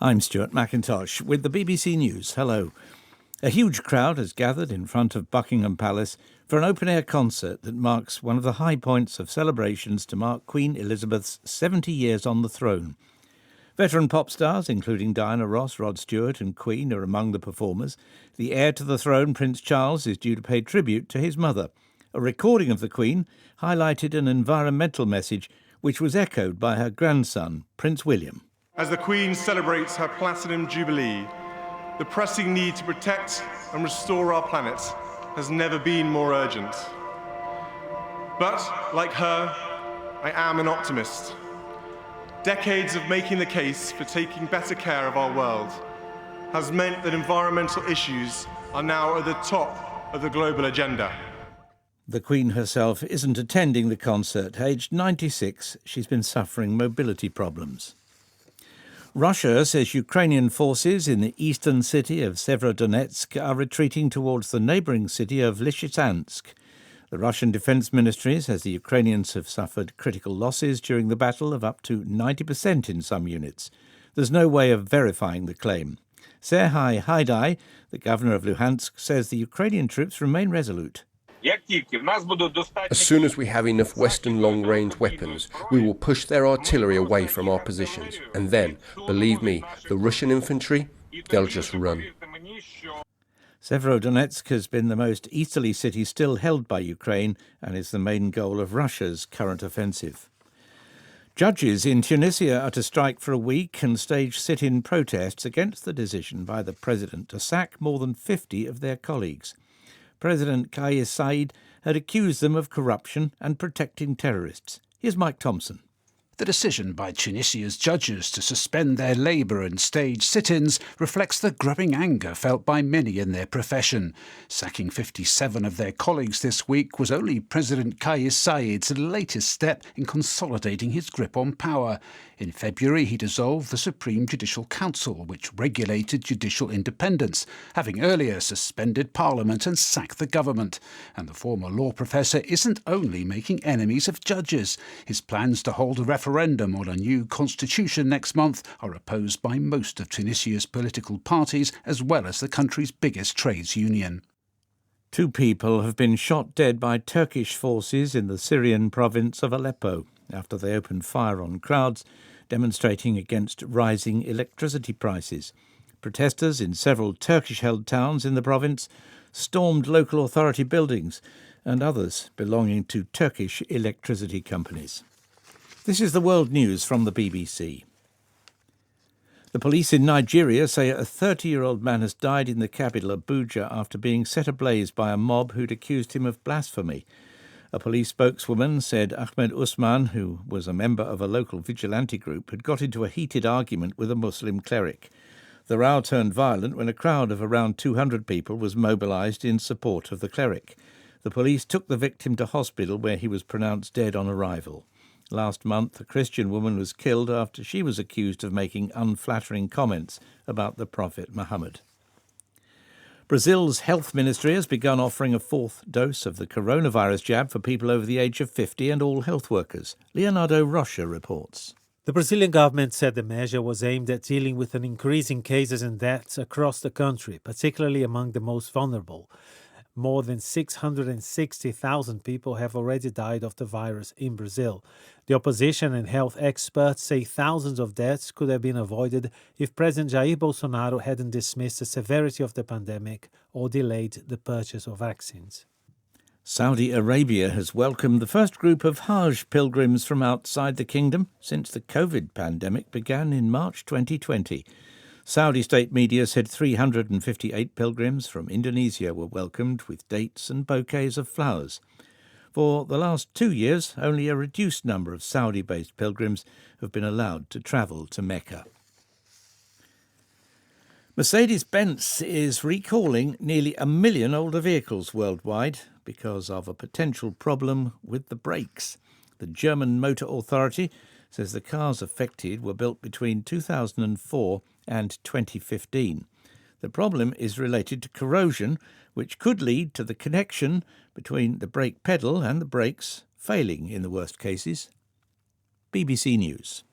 I'm Stuart McIntosh with the BBC News. Hello. A huge crowd has gathered in front of Buckingham Palace for an open-air concert that marks one of the high points of celebrations to mark Queen Elizabeth's 70 years on the throne. Veteran pop stars, including Diana Ross, Rod Stewart and Queen, are among the performers. The heir to the throne, Prince Charles, is due to pay tribute to his mother. A recording of the Queen highlighted an environmental message which was echoed by her grandson, Prince William. As the Queen celebrates her Platinum Jubilee, the pressing need to protect and restore our planet has never been more urgent. But, like her, I am an optimist. Decades of making the case for taking better care of our world has meant that environmental issues are now at the top of the global agenda. The Queen herself isn't attending the concert. Aged 96, she's been suffering mobility problems. Russia says Ukrainian forces in the eastern city of Severodonetsk are retreating towards the neighbouring city of Lysychansk. The Russian Defence Ministry says the Ukrainians have suffered critical losses during the battle of up to 90% in some units. There's no way of verifying the claim. Serhiy Haidai, the governor of Luhansk, says the Ukrainian troops remain resolute. As soon as we have enough Western long-range weapons, we will push their artillery away from our positions. And then, believe me, the Russian infantry, they'll just run. Severodonetsk has been the most easterly city still held by Ukraine and is the main goal of Russia's current offensive. Judges in Tunisia are to strike for a week and stage sit-in protests against the decision by the president to sack more than 50 of their colleagues. President Kais Saied had accused them of corruption and protecting terrorists. Here's Mike Thompson. The decision by Tunisia's judges to suspend their labour and stage sit-ins reflects the growing anger felt by many in their profession. Sacking 57 of their colleagues this week was only President Kais Saied's latest step in consolidating his grip on power. In February, he dissolved the Supreme Judicial Council, which regulated judicial independence, having earlier suspended Parliament and sacked the government. And the former law professor isn't only making enemies of judges. His plans to hold a referendum on a new constitution next month are opposed by most of Tunisia's political parties, as well as the country's biggest trades union. 2 people have been shot dead by Turkish forces in the Syrian province of Aleppo after they opened fire on crowds demonstrating against rising electricity prices. Protesters in several Turkish-held towns in the province stormed local authority buildings and others belonging to Turkish electricity companies. This is the World News from the BBC. The police in Nigeria say a 30-year-old man has died in the capital, Abuja, after being set ablaze by a mob who'd accused him of blasphemy. A police spokeswoman said Ahmed Usman, who was a member of a local vigilante group, had got into a heated argument with a Muslim cleric. The row turned violent when a crowd of around 200 people was mobilised in support of the cleric. The police took the victim to hospital, where he was pronounced dead on arrival. Last month, a Christian woman was killed after she was accused of making unflattering comments about the Prophet Muhammad. Brazil's health ministry has begun offering a 4th dose of the coronavirus jab for people over the age of 50 and all health workers. Leonardo Rocha reports. The Brazilian government said the measure was aimed at dealing with an increase in cases and deaths across the country, particularly among the most vulnerable. More than 660,000 people have already died of the virus in Brazil. The opposition and health experts say thousands of deaths could have been avoided if President Jair Bolsonaro hadn't dismissed the severity of the pandemic or delayed the purchase of vaccines. Saudi Arabia has welcomed the first group of Hajj pilgrims from outside the kingdom since the COVID pandemic began in March 2020. Saudi state media said 358 pilgrims from Indonesia were welcomed with dates and bouquets of flowers. For the last 2 years, only a reduced number of Saudi-based pilgrims have been allowed to travel to Mecca. Mercedes-Benz is recalling nearly 1 million older vehicles worldwide because of a potential problem with the brakes. The German Motor Authority says the cars affected were built between 2004 and 2015. The problem is related to corrosion, which could lead to the connection between the brake pedal and the brakes failing in the worst cases. BBC News.